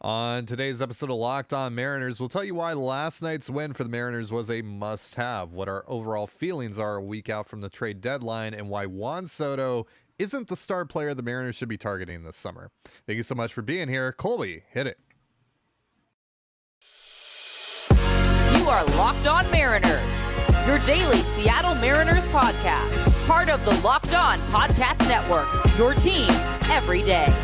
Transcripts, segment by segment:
On today's episode of Locked On Mariners, we'll tell you why last night's win for the Mariners was a must-have, what our overall feelings are a week out from the trade deadline, and why Juan Soto isn't the star player the Mariners should be targeting this summer. Thank you so much for being here. Colby, hit it. You are Locked On Mariners, your daily Seattle Mariners podcast, part of the Locked On Podcast Network, your team every day.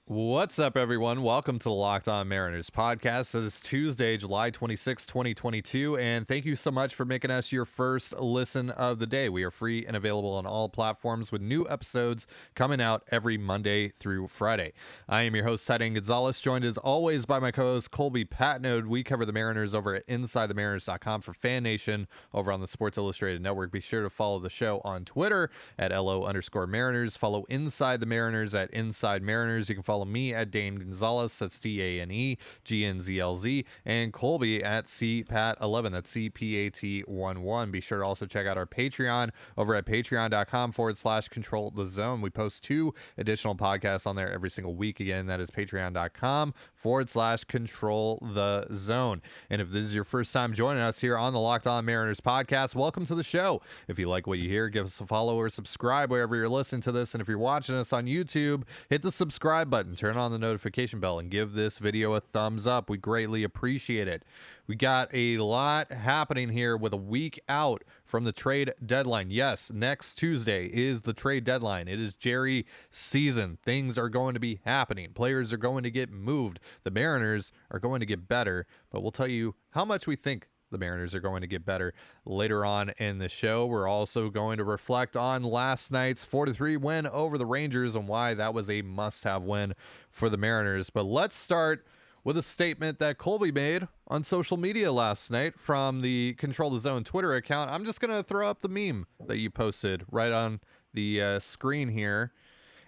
What's up, everyone? Welcome to the Locked On Mariners podcast. It is Tuesday, July 26, 2022, and thank you so much for making us your first listen of the day. We are free and available on all platforms with new episodes coming out every Monday through Friday. I am your host, Tarik Skubal, joined as always by my co-host, Colby Patnode. We cover the Mariners over at InsideTheMariners.com for Fan Nation over on the Sports Illustrated Network. Be sure to follow the show on Twitter at LO_Mariners. Follow Inside the Mariners at Inside Mariners. You can follow me at Dane Gonzalez, that's DANEGNZLZ, and Colby at CPAT11, that's CPAT11. Be sure to also check out our Patreon over at patreon.com/Control the Zone. We post 2 additional podcasts on there every single week. Again, that is patreon.com/Control the Zone. And if this is your first time joining us here on the Locked On Mariners podcast, welcome to the show. If you like what you hear, give us a follow or subscribe wherever you're listening to this. And if you're watching us on YouTube, hit the subscribe button, turn on the notification bell, and give this video a thumbs up. We greatly appreciate it. We got a lot happening here with a week out from the trade deadline. Yes, next Tuesday is the trade deadline. It is Jerry season. Things are going to be happening. Players are going to get moved. The Mariners are going to get better, but we'll tell you how much we think the Mariners are going to get better later on in the show. We're also going to reflect on last night's 4-3 win over the Rangers and why that was a must-have win for the Mariners. But let's start with a statement that Colby made on social media last night from the Control the Zone Twitter account. I'm just going to throw up the meme that you posted right on the screen here.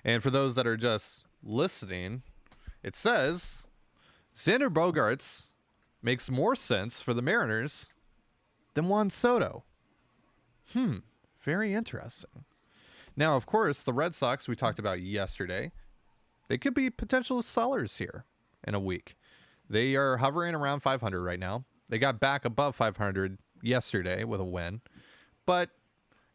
And for those that are just listening, it says, Xander Bogaerts makes more sense for the Mariners than Juan Soto. Very interesting. Now, of course, the Red Sox we talked about yesterday, they could be potential sellers here in a week. They are hovering around 500 right now. They got back above 500 yesterday with a win, but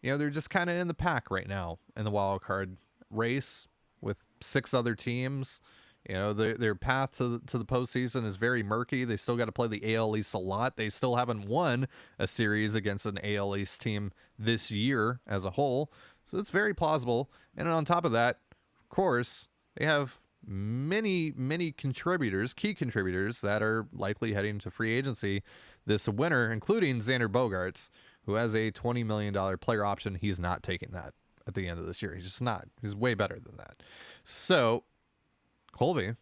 they're just kind of in the pack right now in the wild card race with 6 other teams. Their path to the postseason is very murky. They still got to play the AL East a lot. They still haven't won a series against an AL East team this year as a whole. So it's very plausible. And on top of that, of course, they have many key contributors that are likely heading to free agency this winter, including Xander Bogaerts, who has a $20 million player option. He's not taking that at the end of this year. He's just not. He's way better than that. So, Colby,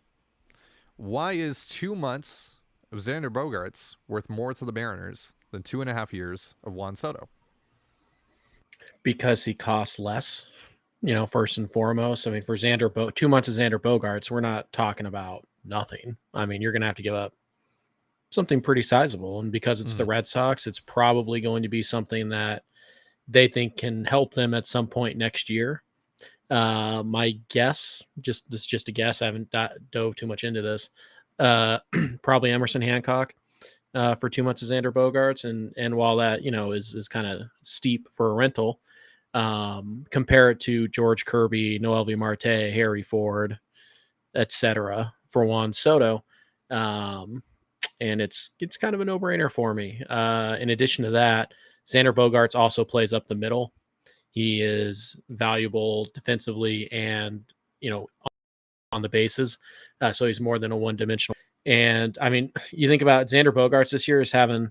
why is 2 months of Xander Bogaerts worth more to the Mariners than 2.5 years of Juan Soto? Because he costs less, first and foremost. I mean, for 2 months of Xander Bogaerts, we're not talking about nothing. I mean, you're going to have to give up something pretty sizable. And because it's the Red Sox, it's probably going to be something that they think can help them at some point next year. My guess, just a guess, I haven't dove too much into this, probably Emerson Hancock for 2 months of Xander Bogaerts. And while that, is kind of steep for a rental, compare it to George Kirby, Noelvi Marte, Harry Ford, etc. for Juan Soto. And it's kind of a no-brainer for me. In addition to that, Xander Bogaerts also plays up the middle. He is valuable defensively and, on the bases. So he's more than a one-dimensional. And, I mean, you think about Xander Bogaerts this year is having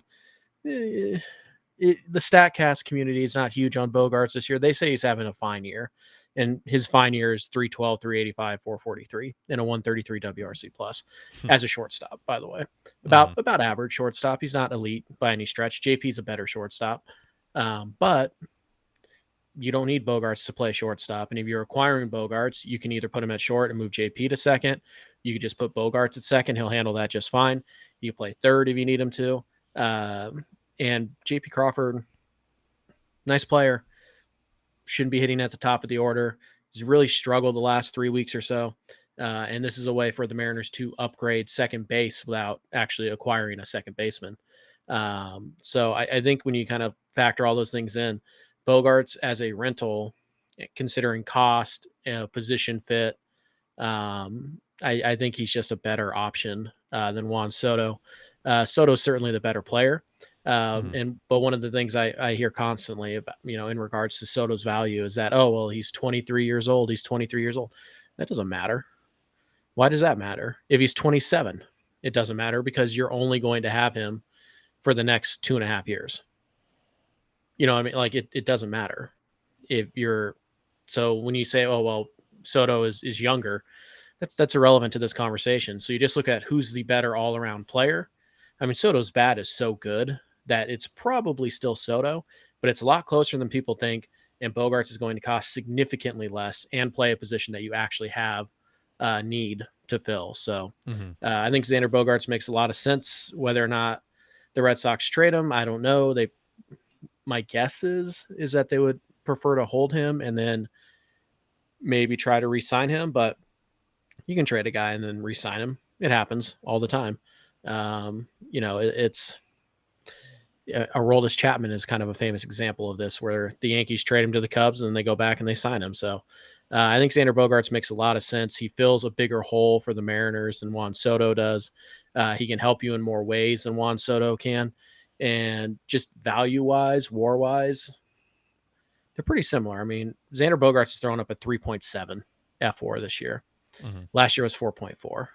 the StatCast community is not huge on Bogaerts this year. They say he's having a fine year. And his fine year is 312, 385, 443, and a 133 WRC plus as a shortstop, by the way. About average shortstop. He's not elite by any stretch. JP's a better shortstop. But you don't need Bogaerts to play shortstop. And if you're acquiring Bogaerts, you can either put him at short and move JP to second. You could just put Bogaerts at second. He'll handle that just fine. You can play third if you need him to. And JP Crawford, nice player. Shouldn't be hitting at the top of the order. He's really struggled the last 3 weeks or so. And this is a way for the Mariners to upgrade second base without actually acquiring a second baseman. So I think when you kind of factor all those things in, Bogarts as a rental, considering cost, position fit, I think he's just a better option than Juan Soto. Soto's certainly the better player. But one of the things I hear constantly about, in regards to Soto's value is that, oh, well, he's 23 years old. He's 23 years old. That doesn't matter. Why does that matter? If he's 27, it doesn't matter because you're only going to have him for the next 2.5 years. I mean, like it doesn't matter if you're, so when you say, oh, well, Soto is younger, that's irrelevant to this conversation. So you just look at who's the better all around player. I mean, Soto's bat is so good that it's probably still Soto, but it's a lot closer than people think. And Bogarts is going to cost significantly less and play a position that you actually have need to fill. So I think Xander Bogaerts makes a lot of sense. Whether or not the Red Sox trade him, I don't know. My guess is that they would prefer to hold him and then maybe try to re-sign him. But you can trade a guy and then re-sign him. It happens all the time. It's Aroldis Chapman is kind of a famous example of this, where the Yankees trade him to the Cubs and then they go back and they sign him. So I think Xander Bogaerts makes a lot of sense. He fills a bigger hole for the Mariners than Juan Soto does. He can help you in more ways than Juan Soto can. And just value-wise, war-wise, they're pretty similar. I mean, Xander Bogaerts is throwing up a 3.7 F4 this year. Last year was 4.4.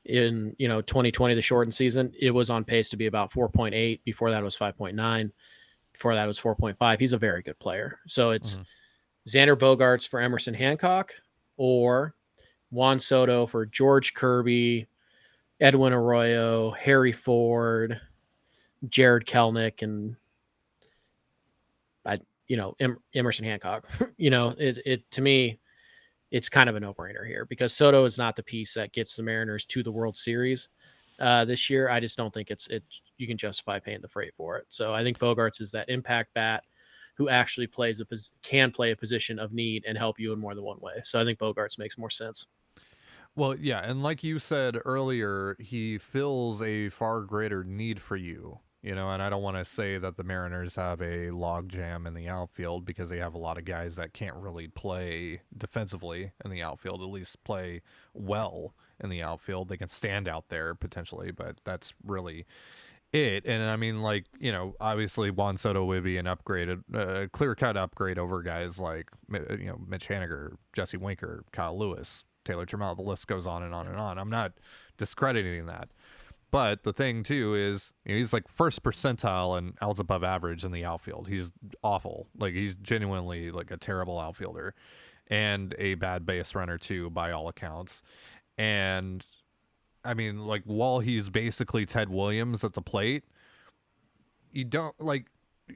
In 2020, the shortened season, it was on pace to be about 4.8. Before that, it was 5.9. Before that, it was 4.5. He's a very good player. So it's Xander Bogaerts for Emerson Hancock, or Juan Soto for George Kirby, Edwin Arroyo, Harry Ford, Jared Kelnick, and Emerson Hancock. It to me, it's kind of a no-brainer here because Soto is not the piece that gets the Mariners to the World Series this year. I just don't think you can justify paying the freight for it. So I think Bogarts is that impact bat who actually can play a position of need and help you in more than one way. So I think Bogarts makes more sense. Well, yeah, and like you said earlier, he fills a far greater need for you. And I don't want to say that the Mariners have a logjam in the outfield, because they have a lot of guys that can't really play defensively in the outfield, at least play well in the outfield. They can stand out there potentially, but that's really it. And I mean, obviously Juan Soto would be an upgraded, clear-cut upgrade over guys like, Mitch Haniger, Jesse Winker, Kyle Lewis, Taylor Trammell. The list goes on and on and on. I'm not discrediting that. But the thing, too, is he's like first percentile and outs above average in the outfield. He's awful. Like, he's genuinely like a terrible outfielder and a bad base runner, too, by all accounts. And, I mean, like, while he's basically Ted Williams at the plate, you don't,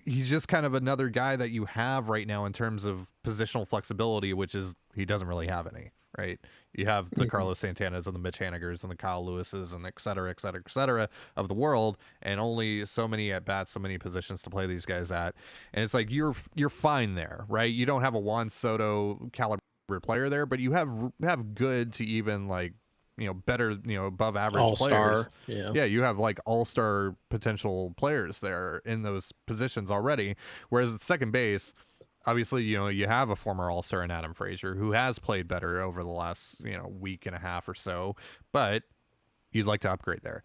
he's just kind of another guy that you have right now in terms of positional flexibility, which is he doesn't really have any, right? You have the Carlos Santanas and the Mitch Hanigers and the Kyle Lewises and et cetera of the world, and only so many at bats, so many positions to play these guys at. And it's like you're fine there, right? You don't have a Juan Soto caliber player there, but you have good to even better, above average All-star, players. Yeah, you have all-star potential players there in those positions already. Whereas at second base, obviously, you have a former all-star in Adam Frazier who has played better over the last, week and a half or so, but you'd like to upgrade there.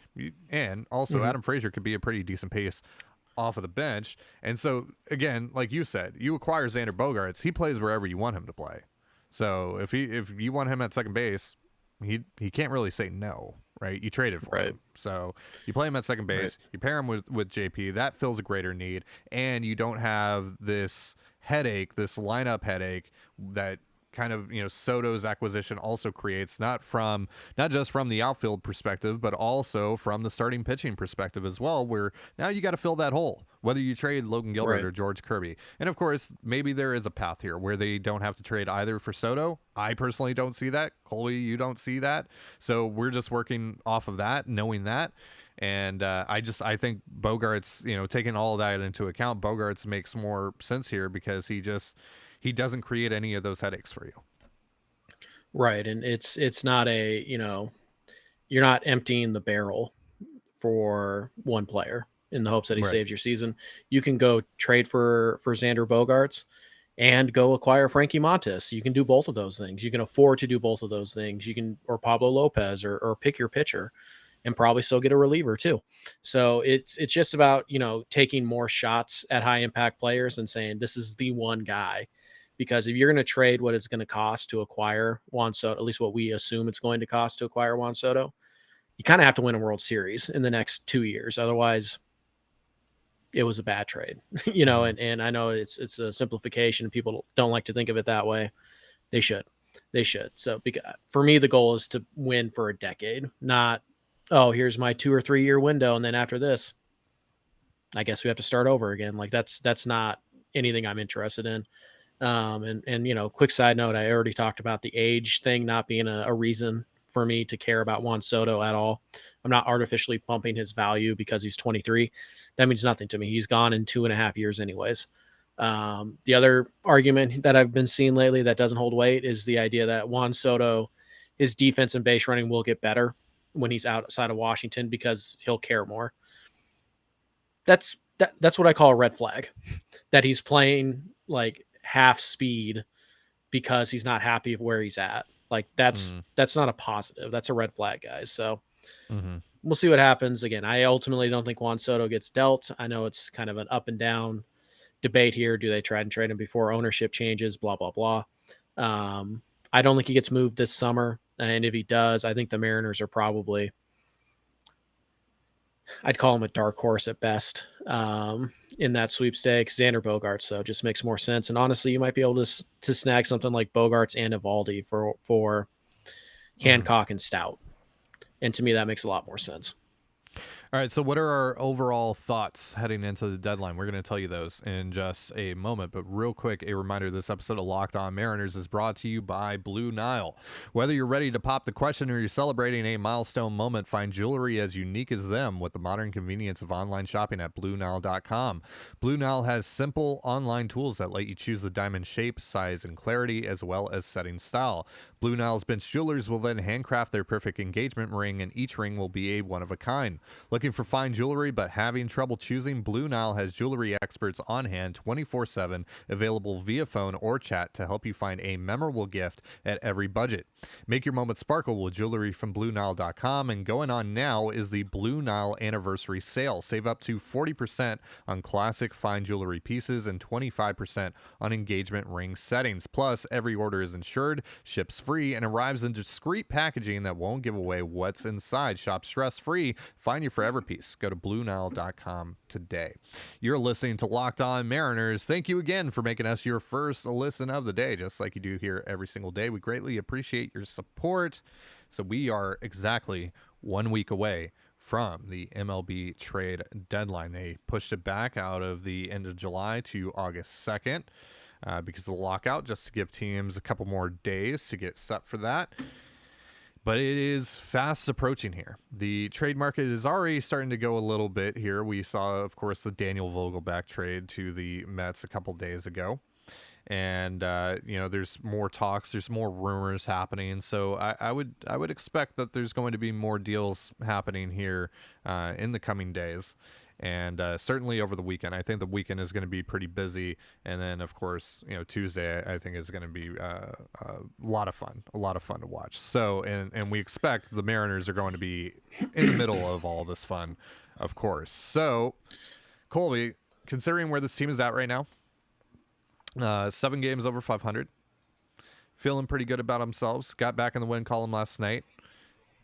And also Adam Frazier could be a pretty decent pace off of the bench. And so, again, like you said, you acquire Xander Bogaerts, he plays wherever you want him to play. So if you want him at second base, he can't really say no, right? You traded for him. So you play him at second base, you pair him with JP, that fills a greater need, and you don't have this lineup headache that kind of, Soto's acquisition also creates, not just from the outfield perspective, but also from the starting pitching perspective as well, where now you got to fill that hole, whether you trade Logan Gilbert or George Kirby. And of course, maybe there is a path here where they don't have to trade either for Soto. I personally don't see that. Colby, you don't see that. So we're just working off of that, knowing that. And I think Bogarts, taking all of that into account, Bogarts makes more sense here because he he doesn't create any of those headaches for you. Right. And it's not a, you're not emptying the barrel for one player in the hopes that he Right. saves your season. You can go trade for Xander Bogaerts and go acquire Frankie Montas. You can do both of those things. You can afford to do both of those things. You can, or Pablo Lopez, or pick your pitcher and probably still get a reliever too. So it's just about, taking more shots at high impact players and saying, this is the one guy. Because if you're going to trade what it's going to cost to acquire Juan Soto, at least what we assume it's going to cost to acquire Juan Soto, you kind of have to win a World Series in the next 2 years. Otherwise, it was a bad trade, and I know it's a simplification. People don't like to think of it that way. They should. So for me, the goal is to win for a decade, not, oh, here's my 2 or 3 year window. And then after this, I guess we have to start over again. Like that's not anything I'm interested in. And quick side note, I already talked about the age thing not being a reason for me to care about Juan Soto at all. I'm not artificially pumping his value because he's 23. That means nothing to me. He's gone in 2.5 years anyways. The other argument that I've been seeing lately that doesn't hold weight is the idea that Juan Soto, his defense and base running will get better when he's outside of Washington because he'll care more. That's what I call a red flag, that he's playing like half speed because he's not happy of where he's at. Like that's not a positive. That's a red flag, guys. So we'll see what happens. Again, I ultimately don't think Juan Soto gets dealt. I know it's kind of an up and down debate here. Do they try and trade him before ownership changes? Blah, blah, blah. I don't think he gets moved this summer. And if he does, I think the Mariners are probably, I'd call him a dark horse at best in that sweepstakes. Xander Bogaerts, though, just makes more sense. And honestly, you might be able to snag something like Bogarts and Evaldi for Hancock and Stout. And to me, that makes a lot more sense. All right, so what are our overall thoughts heading into the deadline? We're going to tell you those in just a moment, but real quick, a reminder, this episode of Locked On Mariners is brought to you by Blue Nile. Whether you're ready to pop the question or you're celebrating a milestone moment, find jewelry as unique as them with the modern convenience of online shopping at BlueNile.com. Blue Nile has simple online tools that let you choose the diamond shape, size, and clarity, as well as setting style. Blue Nile's bench jewelers will then handcraft their perfect engagement ring, and each ring will be a one-of-a-kind. Looking for fine jewelry but having trouble choosing? Blue Nile has jewelry experts on hand 24/7, available via phone or chat to help you find a memorable gift at every budget. Make your moment sparkle with jewelry from BlueNile.com, and going on now is the Blue Nile Anniversary Sale. Save up to 40% on classic fine jewelry pieces and 25% on engagement ring settings. Plus, every order is insured, ships free, and arrives in discreet packaging that won't give away what's inside. Shop stress-free. Find your forever piece. Go to BlueNile.com today. You're listening to Locked On Mariners. Thank you again for making us your first listen of the day, just like you do here every single day. We greatly appreciate your support. So we are exactly 1 week away from the MLB trade deadline. They pushed it back out of the end of July to August 2nd because of the lockout, just to give teams a couple more days to get set for that. But it is fast approaching here. The trade market is already starting to go a little bit here. We saw, of course, the Daniel Vogelback trade to the Mets a couple days ago. And, there's more talks. There's more rumors happening. So I would expect that there's going to be more deals happening here in the coming days. And certainly over the weekend. I think the weekend is going to be pretty busy. And then, of course, Tuesday, I think is going to be a lot of fun to watch. So, and we expect the Mariners are going to be in the middle of all this fun, of course. So, Colby, considering where this team is at right now, 7 games over 500, feeling pretty good about themselves, got back in the win column last night.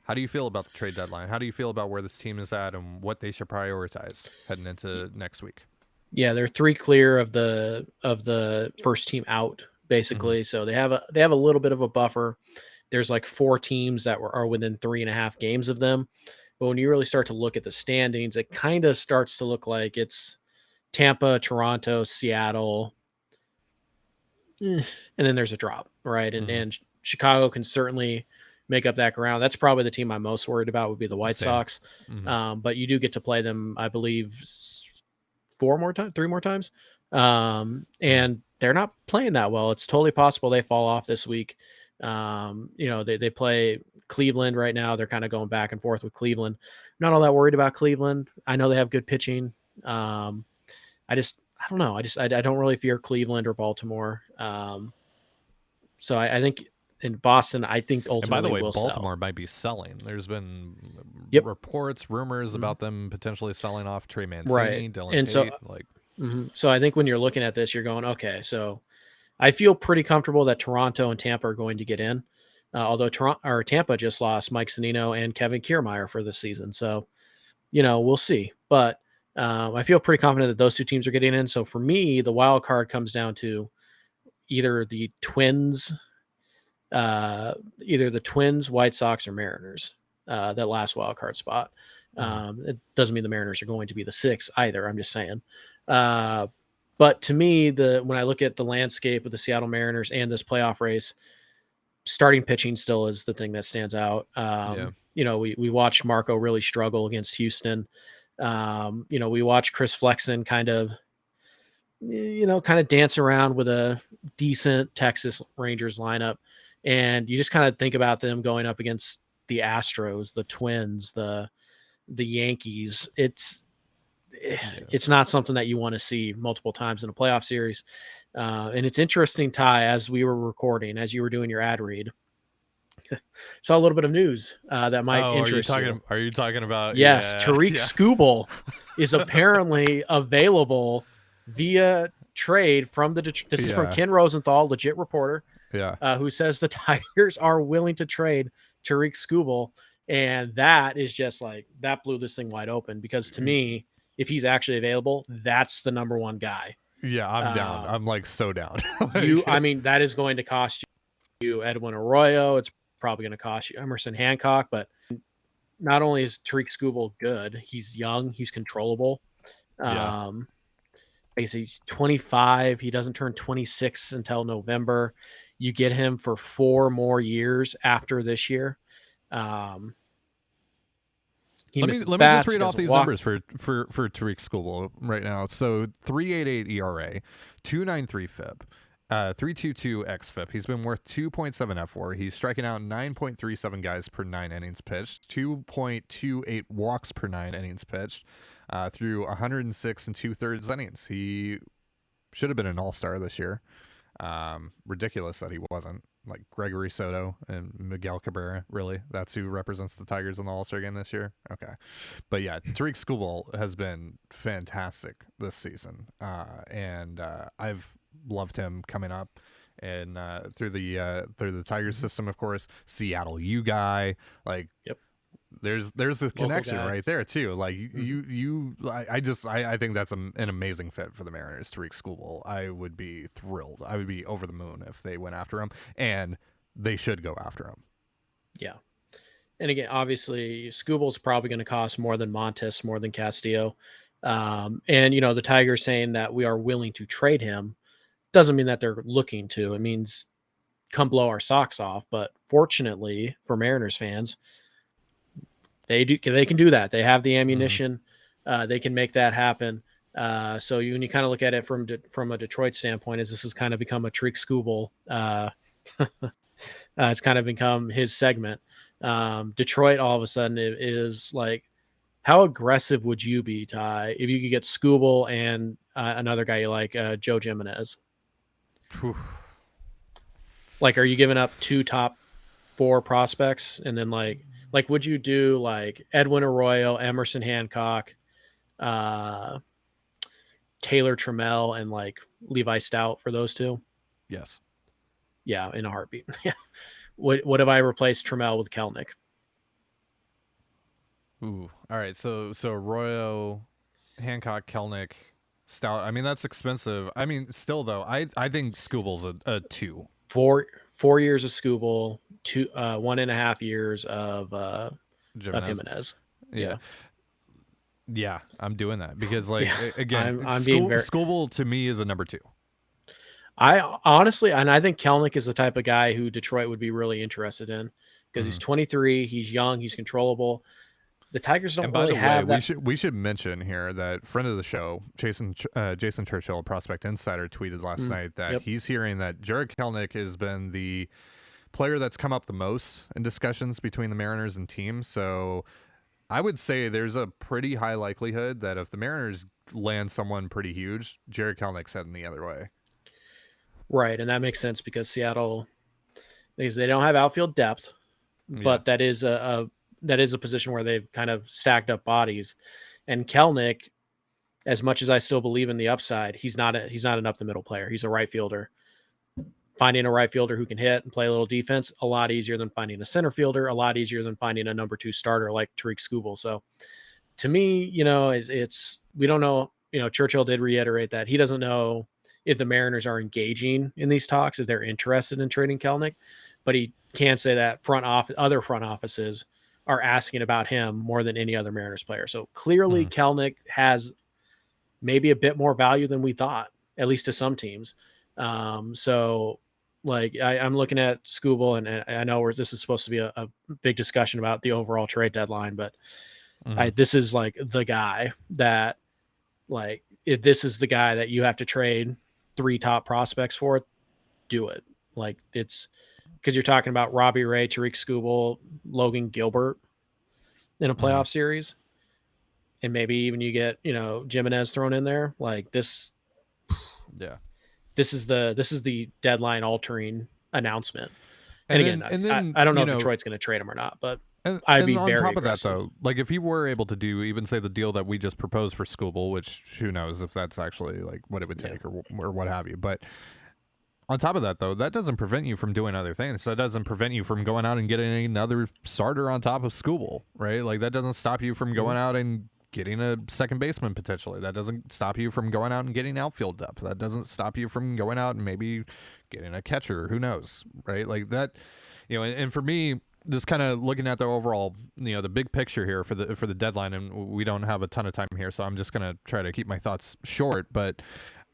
How do you feel about the trade deadline? How do you feel about where this team is at and what they should prioritize heading into next week? Yeah, they're 3 clear of the first team out, basically. Mm-hmm. So they have a little bit of a buffer. There's like 4 teams that are within 3.5 games of them. But when you really start to look at the standings, it kind of starts to look like it's Tampa, Toronto, Seattle, and then there's a drop, right? And Chicago can certainly make up that ground. That's probably the team I'm most worried about would be the White Sox. Mm-hmm. But you do get to play them, I believe, 3 more times. And they're not playing that well. It's totally possible they fall off this week. They play Cleveland right now. They're kind of going back and forth with Cleveland. Not all that worried about Cleveland. I know they have good pitching. I don't know. I don't really fear Cleveland or Baltimore. So I think in Boston, I think ultimately And by the way, will Baltimore sell. might be selling. There's been Yep. reports, rumors about them potentially selling off Trey Mancini, Right. Dylan And Tate. so I think when you're looking at this, you're going, okay, so I feel pretty comfortable that Toronto and Tampa are going to get in. Although Tampa just lost Mike Zunino and Kevin Kiermaier for this season. So, we'll see. But I feel pretty confident that those two teams are getting in. So for me, the wild card comes down to either the Twins, White Sox, or Mariners. That last wild card spot. It doesn't mean the Mariners are going to be the 6 either. I'm just saying. But to me, when I look at the landscape of the Seattle Mariners and this playoff race, starting pitching still is the thing that stands out. We watched Marco really struggle against Houston. We watched Chris Flexen kind of dance around with a decent Texas Rangers lineup. And you just kind of think about them going up against the Astros, the Twins, the Yankees. It's not something that you want to see multiple times in a playoff series. And it's interesting, Ty, as we were recording, as you were doing your ad read, saw a little bit of news that might interest you. Are you talking about? Yes, Yeah, Tarik Skubal is apparently available via trade from this is from Ken Rosenthal, legit reporter, who says the Tigers are willing to trade Tarik Skubal. And that is just that blew this thing wide open, because to me, if he's actually available, that's the number one guy. Yeah, I'm down. I'm so down. That is going to cost you Edwin Arroyo. It's probably going to cost you Emerson Hancock. But not only is Tarik Skubal good, he's young, he's controllable. He's 25. He doesn't turn 26 until November. You get him for 4 more years after this year. Let me just read off these numbers for Tarik Skubal right now. So 3.88 ERA, 2.93 FIP, 3.22 xFIP. He's been worth 2.7 F4. He's striking out 9.37 guys per 9 innings pitched, 2.28 walks per 9 innings pitched, through 106 and 2/3 innings. He should have been an all-star this year. Ridiculous that he wasn't. Like Gregory Soto and Miguel Cabrera, really. That's who represents the Tigers in the All-Star game this year. Okay. But yeah, Tarik Skubal has been fantastic this season. And I've loved him coming up and through the Tigers system, of course. Seattle U guy. Yep. There's a connection right there too. I think that's an amazing fit for the Mariners. Tarik Skubal, I would be thrilled. I would be over the moon if they went after him, and they should go after him. Yeah, and again, obviously, Skubal's probably going to cost more than Montes, more than Castillo, and the Tigers saying that we are willing to trade him doesn't mean that they're looking to. It means come blow our socks off. But fortunately for Mariners fans, they can do that. They have the ammunition. They can make that happen. So when you kind of look at it from a Detroit standpoint, this has kind of become a Tarik Skubal. It's kind of become his segment. Detroit all of a sudden is like, how aggressive would you be, Ty, if you could get Skubal and another guy you like, Joe Jimenez? Like, are you giving up 2 top 4 prospects and then like would you do like Edwin Arroyo, Emerson Hancock, Taylor Trammell, and like Levi Stout for those 2? Yes. Yeah, in a heartbeat. Yeah. What if I replaced Trammell with Kelnick? Ooh. All right. So Arroyo, Hancock, Kelnick, Stout. I mean, that's expensive. I mean, still though, I think Skubal's a 2. 4 years of Skubal, 1.5 years of Jimenez. Yeah, I'm doing that because again, Skubal to me is a number 2. I honestly, and I think Kelnick is the type of guy who Detroit would be really interested in because he's 23, he's young, he's controllable. the Tigers don't And by really the have way, that. we should mention here that friend of the show, Jason Churchill, Prospect Insider, tweeted last night that Yep. he's hearing that Jared Kelenic has been the player that's come up the most in discussions between the Mariners and teams. So I would say there's a pretty high likelihood that if the Mariners land someone pretty huge, Jared Kelenic's heading the other way. Right, and that makes sense because Seattle, because they don't have outfield depth, but that is a position where they've kind of stacked up bodies. And Kelnick, as much as I still believe in the upside, he's not an up the middle player. He's a right fielder. Finding a right fielder who can hit and play a little defense, a lot easier than finding a center fielder, a lot easier than finding a number 2 starter like Tarik Skubal. So to me, it's we don't know. Churchill did reiterate that he doesn't know if the Mariners are engaging in these talks, if they're interested in trading Kelnick, but he can say that other front offices are asking about him more than any other Mariners player. So clearly Kelnick has maybe a bit more value than we thought, at least to some teams. So like I'm looking at Skubal, and I know this is supposed to be a big discussion about the overall trade deadline, but this is like the guy that, like, if this is the guy that you have to trade 3 top prospects for, do it. Like, it's because you're talking about Robbie Ray, Tarik Skubal, Logan Gilbert in a playoff series. And maybe even you get, Jimenez thrown in there. Like this. Yeah. This is the deadline altering announcement. And again, I don't know if Detroit's going to trade him or not, but I'd be on very top aggressive. of that, though, like if he were able to do even say the deal that we just proposed for Skubal, which who knows if that's actually like what it would take or what have you. But on top of that, though, that doesn't prevent you from doing other things. That doesn't prevent you from going out and getting another starter on top of Skubal, right? Like that doesn't stop you from going out and getting a second baseman potentially. That doesn't stop you from going out and getting outfield depth. That doesn't stop you from going out and maybe getting a catcher. Who knows, right? Like that, and for me, just kind of looking at the overall, the big picture here for the deadline, and we don't have a ton of time here, so I'm just gonna try to keep my thoughts short. But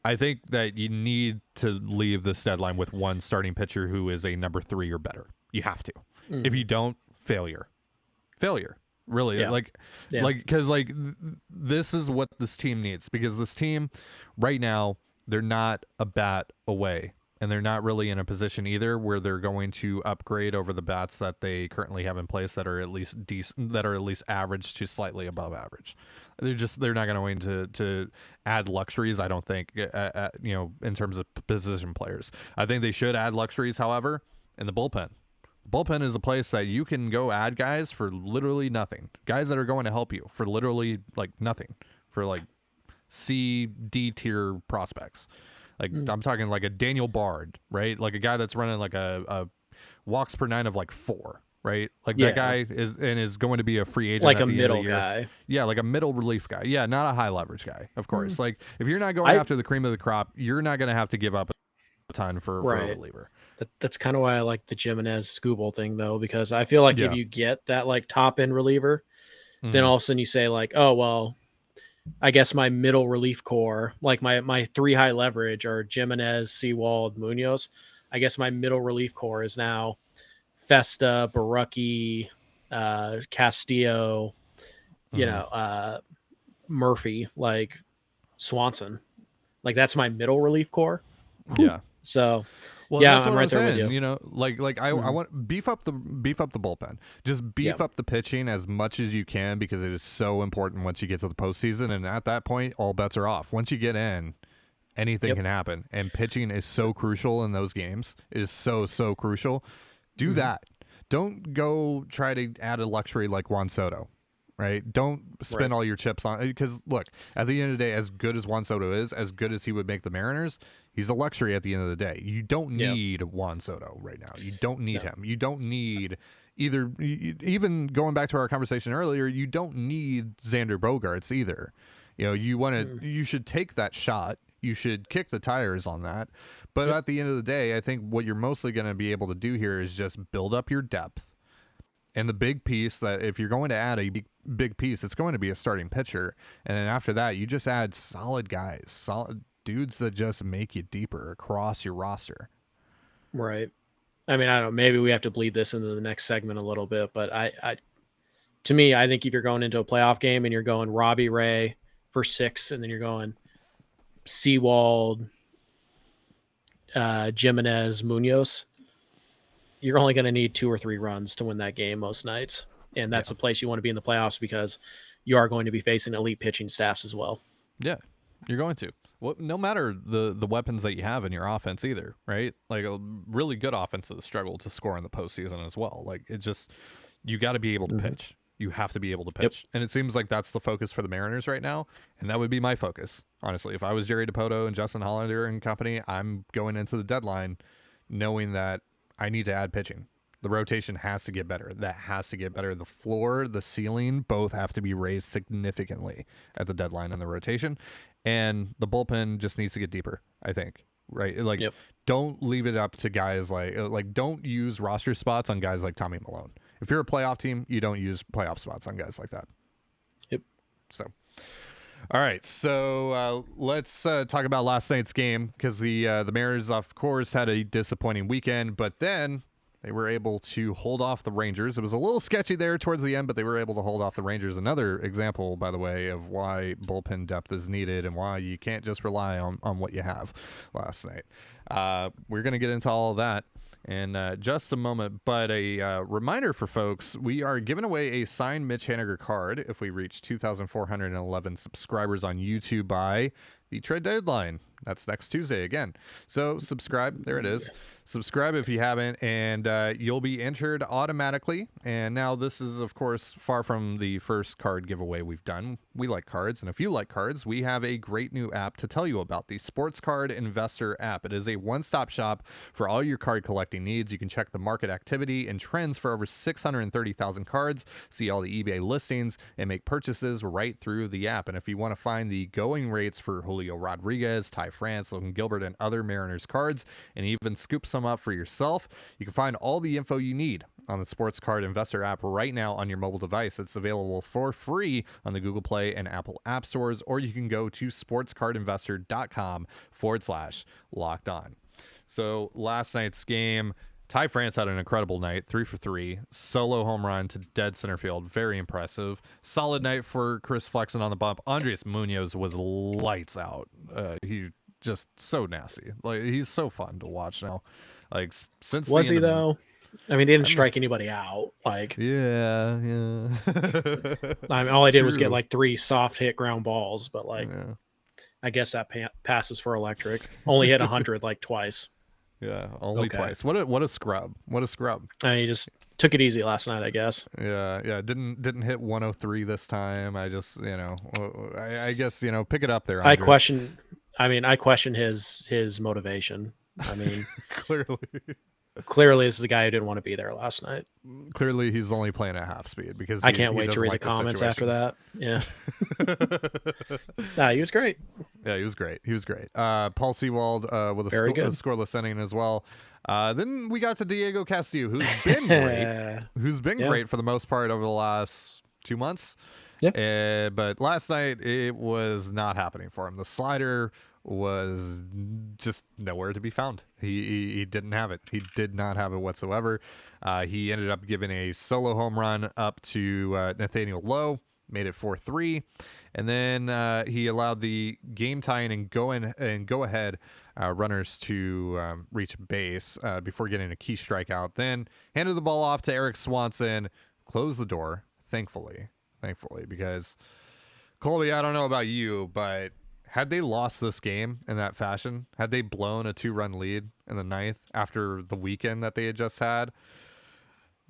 I think that you need to leave this deadline with one starting pitcher who is a number 3 or better. You have to. If you don't, failure. Really, because this is what this team needs, because this team right now, they're not a bat away, and they're not really in a position either where they're going to upgrade over the bats that they currently have in place that are at least decent, that are at least average to slightly above average. They're not going to add luxuries, I don't think, in terms of position players. I think they should add luxuries, however, in the bullpen. Bullpen is a place that you can go add guys for literally nothing. Guys that are going to help you for literally like nothing, for like C, D tier prospects. Like I'm talking like a Daniel Bard, right? Like a guy that's running like a walks per 9 of like 4, right? Like that guy is going to be a free agent, like at a the middle end of the year. guy. Yeah, like a middle relief guy. Yeah, not a high leverage guy, of course. Like if you're not going after the cream of the crop, you're not going to have to give up a ton for a reliever. That's kind of why I like the Jimenez Skubal thing, though, because I feel like if you get that like top end reliever, then all of a sudden you say like, oh well, I guess my middle relief core, like my 3 high leverage are Jimenez, Sewald, Munoz. I guess my middle relief core is now Festa, Barucki, Castillo, Murphy, like Swanson. Like that's my middle relief core. Yeah. So well, yeah, that's what I'm right there saying. with you. I want beef up the bullpen. Just beef up the pitching as much as you can, because it is so important once you get to the postseason. And at that point, all bets are off. Once you get in, anything can happen. And pitching is so crucial in those games. It is so crucial. Do that. Don't go try to add a luxury like Juan Soto. Right? Don't spend all your chips on, because look, at the end of the day, as good as Juan Soto is, as good as he would make the Mariners, he's a luxury at the end of the day. You don't need Juan Soto right now. You don't need him. You don't need either. Even going back to our conversation earlier, you don't need Xander Bogaerts either. You should take that shot. You should kick the tires on that. But at the end of the day, I think what you're mostly going to be able to do here is just build up your depth. And the big piece, that if you're going to add a big piece, it's going to be a starting pitcher. And then after that, you just add solid guys, solid dudes that just make you deeper across your roster. Right. I mean, I don't know. Maybe we have to bleed this into the next segment a little bit, but to me, I think if you're going into a playoff game and you're going Robbie Ray for 6, and then you're going Seawald, Jimenez, Munoz, you're only going to need 2 or 3 runs to win that game most nights. And that's a place you want to be in the playoffs because you are going to be facing elite pitching staffs as well. Yeah, you're going to. Well, no matter the weapons that you have in your offense either, right? Like a really good offenses struggle to score in the postseason as well. Like it just, you got to be able to pitch. You have to be able to pitch. And it seems like that's the focus for the Mariners right now. And that would be my focus, honestly. If I was Jerry DiPoto and Justin Hollander and company, I'm going into the deadline knowing that I need to add pitching. The rotation has to get better. That has to get better. The floor, the ceiling, both have to be raised significantly at the deadline in the rotation. And the bullpen just needs to get deeper, I think. Right? Like, don't leave it up to guys like don't use roster spots on guys like Tommy Milone. If you're a playoff team, you don't use playoff spots on guys like that. Yep. So, all right. So let's talk about last night's game because the Mariners, of course, had a disappointing weekend, but then they were able to hold off the Rangers. It was a little sketchy there towards the end, but they were able to hold off the Rangers. Another example, by the way, of why bullpen depth is needed and why you can't just rely on what you have last night. We're going to get into all of that in just a moment, but a reminder for folks, we are giving away a signed Mitch Haniger card if we reach 2,411 subscribers on YouTube by the trade deadline. That's next Tuesday again. So subscribe. There it is. Subscribe if you haven't, and you'll be entered automatically. And now this is, of course, far from the first card giveaway we've done. We like cards, and if you like cards, we have a great new app to tell you about, the Sports Card Investor app. It is a one-stop shop for all your card collecting needs. You can check the market activity and trends for over 630,000 cards, see all the eBay listings, and make purchases right through the app. And if you want to find the going rates for Julio Rodriguez, Ty France, Logan Gilbert, and other Mariners cards, and even scoop some up for yourself, you can find all the info you need on the Sports Card Investor app right now on your mobile device. It's available for free on the Google Play and Apple App Stores, or you can go to sportscardinvestor.com/locked on. So last night's game, Ty France had an incredible night, 3 for 3, solo home run to dead center field. Very impressive. Solid night for Chris Flexen on the bump. Andres Munoz was lights out. He just so nasty. Like, he's so fun to watch now. Like, since was he though? I mean, he didn't strike anybody out. Like, yeah. I mean, all I did was get like 3 soft hit ground balls, but like, I guess that passes for electric. Only hit 100 like twice. Yeah, only twice. What a scrub. What a scrub. He just took it easy last night, I guess. Yeah. Didn't hit 103 this time. I just, I guess, pick it up there. Andres. I question his motivation. I mean, clearly this is a guy who didn't want to be there last night. Clearly he's only playing at half speed because I can't wait to read the comments after that. Yeah. He was great. Yeah, he was great. Paul Sewald with a scoreless inning as well. Then we got to Diego Castillo, who's been great. Great for the most part over the last 2 months. Yeah. But last night it was not happening for him. The slider was just nowhere to be found. He didn't have it. He did not have it whatsoever. He ended up giving a solo home run up to Nathaniel Lowe, made it 4-3, and then he allowed the game tying and go ahead runners to reach base before getting a key strikeout. Then handed the ball off to Eric Swanson, closed the door, thankfully, because Colby, I don't know about you, but had they lost this game in that fashion, had they blown a 2-run lead in the 9th after the weekend that they had just had,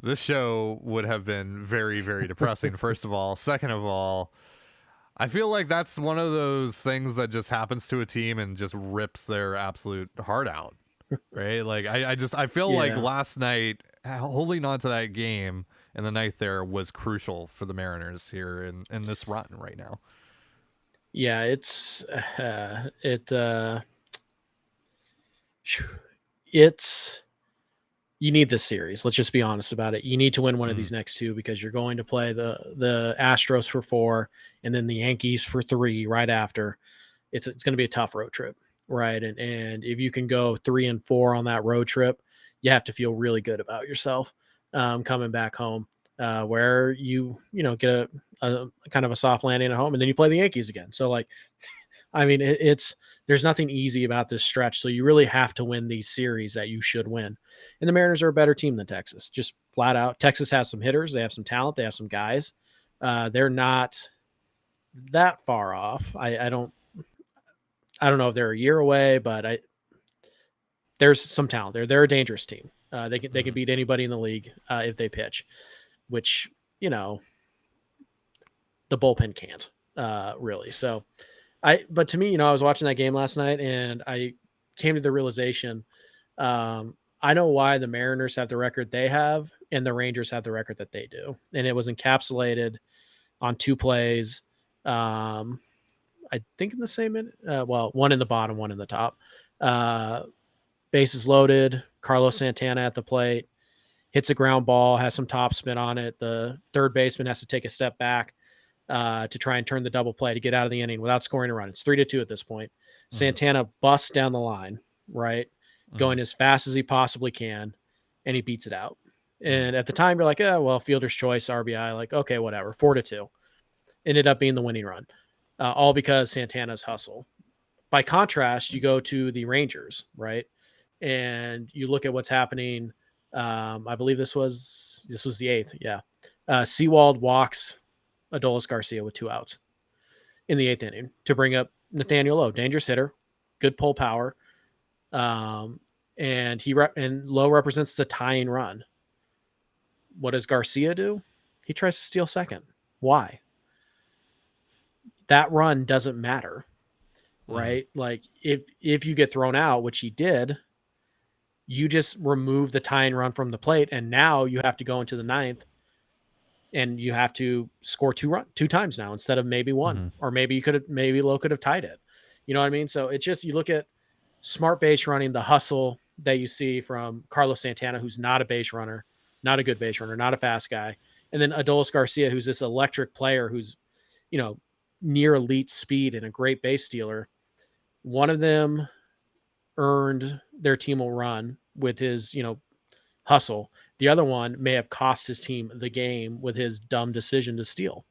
this show would have been very, very depressing, first of all. Second of all, I feel like that's one of those things that just happens to a team and just rips their absolute heart out, right? Like, I feel like last night, holding on to that game in the 9th there was crucial for the Mariners here in this run right now. Yeah, you need this series. Let's just be honest about it. You need to win one of these next 2 because you're going to play the Astros for 4 and then the Yankees for 3 right after. It's going to be a tough road trip, right? And if you can go 3 and 4 on that road trip, you have to feel really good about yourself coming back home. where get a kind of a soft landing at home, and then you play the Yankees again. So like, I mean, there's nothing easy about this stretch. So you really have to win these series that you should win. And the Mariners are a better team than Texas, just flat out. Texas has some hitters. They have some talent. They have some guys. They're not that far off. I don't know if they're a year away, but there's some talent there. They're a dangerous team. They can beat anybody in the league if they pitch, which, the bullpen can't really. So but to me, I was watching that game last night and I came to the realization, I know why the Mariners have the record they have and the Rangers have the record that they do. And it was encapsulated on 2 plays. I think in the same minute, one in the bottom, one in the top. Bases loaded, Carlos Santana at the plate, hits a ground ball, has some top spin on it. The third baseman has to take a step back to try and turn the double play to get out of the inning without scoring a run. It's 3-2 at this point. Santana busts down the line, right? Going as fast as he possibly can, and he beats it out. And at the time, you're like, fielder's choice, RBI, like, okay, whatever, 4-2. Ended up being the winning run, all because Santana's hustle. By contrast, you go to the Rangers, right? And you look at what's happening. I believe this was the 8th. Yeah. Sewald walks Adolis Garcia with 2 outs in the 8th inning to bring up Nathaniel Lowe, dangerous hitter, good pull power. And Lowe represents the tying run. What does Garcia do? He tries to steal second. Why? That run doesn't matter, right? Like if you get thrown out, which he did, you just remove the tying run from the plate, and now you have to go into the 9th, and you have to score 2 times now instead of maybe 1, or maybe Lowe could have tied it. You know what I mean? So it's just, you look at smart base running, the hustle that you see from Carlos Santana, who's not a base runner, not a good base runner, not a fast guy, and then Adolis Garcia, who's this electric player who's near elite speed and a great base stealer. One of them earned their team a run with his, hustle. The other one may have cost his team the game with his dumb decision to steal.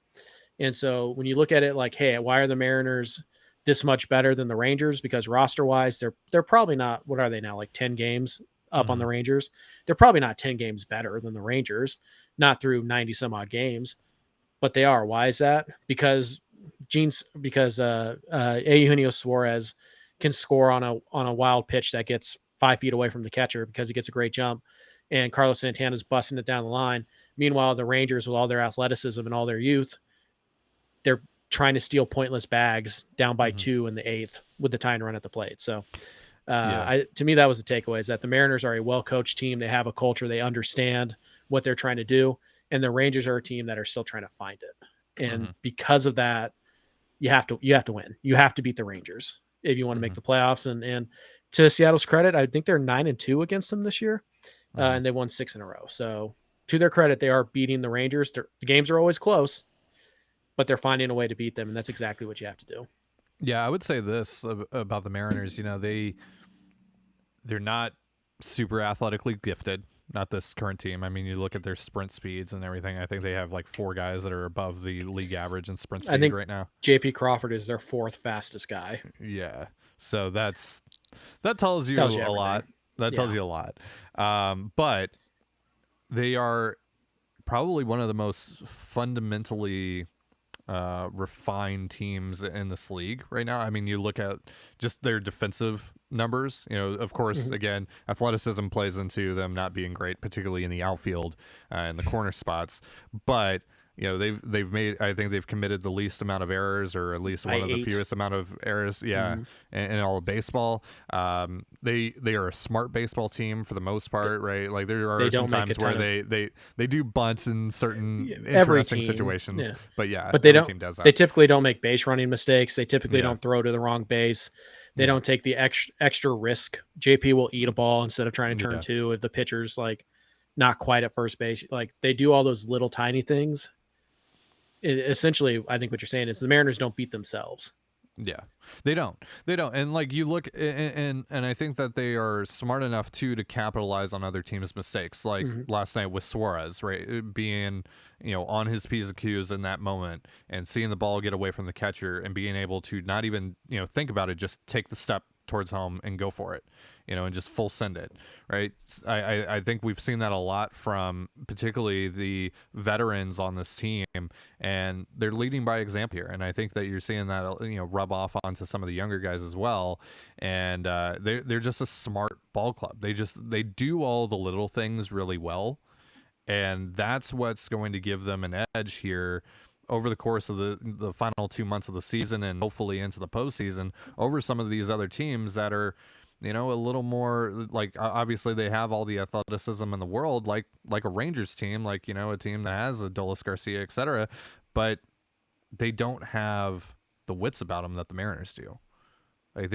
And so when you look at it like, hey, why are the Mariners this much better than the Rangers? Because roster wise, they're probably not, what are they now? Like 10 games up on the Rangers. They're probably not 10 games better than the Rangers, not through 90 some odd games, but they are. Why is that? Because Eugenio Suarez can score on a wild pitch that gets 5 feet away from the catcher because he gets a great jump, and Carlos Santana's busting it down the line. Meanwhile, the Rangers, with all their athleticism and all their youth, they're trying to steal pointless bags down by 2 in the 8th with the tying run at the plate. So to me, that was the takeaway, is that the Mariners are a well-coached team. They have a culture. They understand what they're trying to do. And the Rangers are a team that are still trying to find it. And because of that, you have to win. You have to beat the Rangers if you want to make the playoffs. And to Seattle's credit, I think they're 9-2 against them this year. And they won 6 in a row. So to their credit, they are beating the Rangers. The games are always close, but they're finding a way to beat them. And that's exactly what you have to do. Yeah. I would say this about the Mariners, they're not super athletically gifted. Not this current team. I mean, you look at their sprint speeds and everything. I think they have like 4 guys that are above the league average in sprint speed right now. JP Crawford is their 4th fastest guy. Yeah. So that tells you a lot. That tells you a lot. But they are probably one of the most fundamentally refined teams in this league right now. I mean, you look at just their defensive numbers, of course, again, athleticism plays into them not being great, particularly in the outfield and the corner spots, but they've made, I think they've committed the least amount of errors, or at least one of the fewest amount of errors in all of baseball. They are a smart baseball team for the most part, right? Like there are some times where they do bunts in certain interesting situations, but they team does that. They typically don't make base running mistakes. They typically don't throw to the wrong base. They don't take the extra risk. JP will eat a ball instead of trying to turn 2 if the pitcher's like not quite at first base. Like they do all those little tiny things. Essentially, I think what you're saying is the Mariners don't beat themselves. Yeah, they don't. And like you look, and I think that they are smart enough too to capitalize on other teams' mistakes. Like last night with Suarez, right, being on his P's and Q's in that moment and seeing the ball get away from the catcher and being able to not even think about it, just take the step towards home and go for it, and just full send it, right? I think we've seen that a lot from particularly the veterans on this team, and they're leading by example here. And I think that you're seeing that, rub off onto some of the younger guys as well. And they're just a smart ball club. They do all the little things really well. And that's what's going to give them an edge here over the course of the final 2 months of the season and hopefully into the postseason over some of these other teams that are, a little more like, obviously they have all the athleticism in the world, like a Rangers team, like, a team that has a Adolis Garcia, etc. But they don't have the wits about them that the Mariners do. Like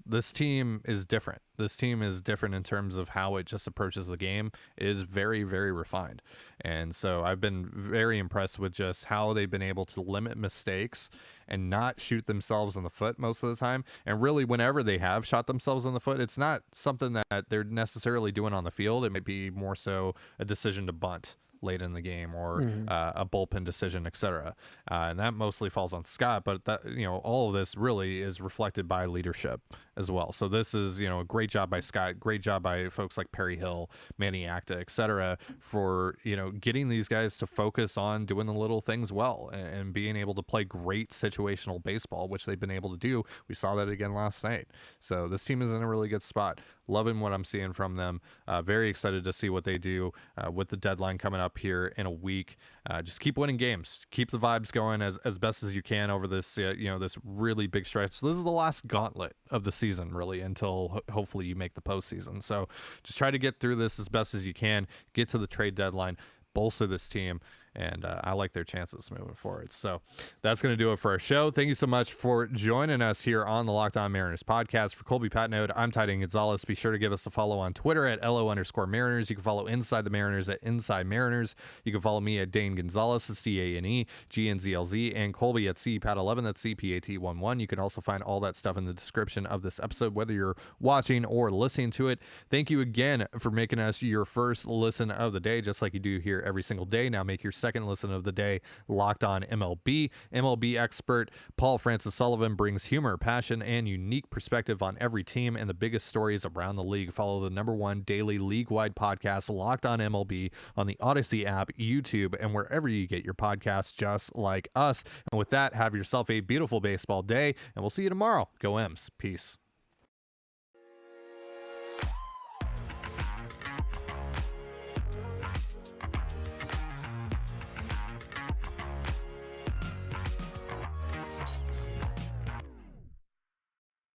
this team is different. This team is different in terms of how it just approaches the game. It is very, very refined. And so I've been very impressed with just how they've been able to limit mistakes and not shoot themselves in the foot most of the time. And really, whenever they have shot themselves in the foot, it's not something that they're necessarily doing on the field. It might be more so a decision to bunt late in the game or a bullpen decision, etc. And that mostly falls on Scott, but that, all of this really is reflected by leadership as well. So this is, a great job by Scott, great job by folks like Perry Hill, Manny Acta, etc. for, getting these guys to focus on doing the little things well and being able to play great situational baseball, which they've been able to do. We saw that again last night. So this team is in a really good spot. Loving what I'm seeing from them. Very excited to see what they do with the deadline coming up here in a week. Just keep winning games. Keep the vibes going as best as you can over this, this really big stretch. So this is the last gauntlet of the season, really, until hopefully you make the postseason. So just try to get through this as best as you can. Get to the trade deadline. Bolster this team. And I like their chances moving forward. So that's going to do it for our show. Thank you so much for joining us here on the Locked On Mariners podcast. For Colby Patnode, I'm Ty Gonzalez. Be sure to give us a follow on Twitter at LO_Mariners. You can follow Inside the Mariners at Inside Mariners. You can follow me at Dane Gonzalez. It's DANEGNZLZ. And Colby at CPAT11. That's CPAT11. You can also find all that stuff in the description of this episode, whether you're watching or listening to it. Thank you again for making us your first listen of the day, just like you do here every single day. Now make your second listen of the day Locked On MLB. MLB expert Paul Francis Sullivan brings humor, passion, and unique perspective on every team and the biggest stories around the league. Follow the #1 daily league-wide podcast, Locked On MLB, on the Odyssey app, YouTube, and wherever you get your podcasts, just like us. And with that, have yourself a beautiful baseball day, and we'll see you tomorrow. Go M's. Peace.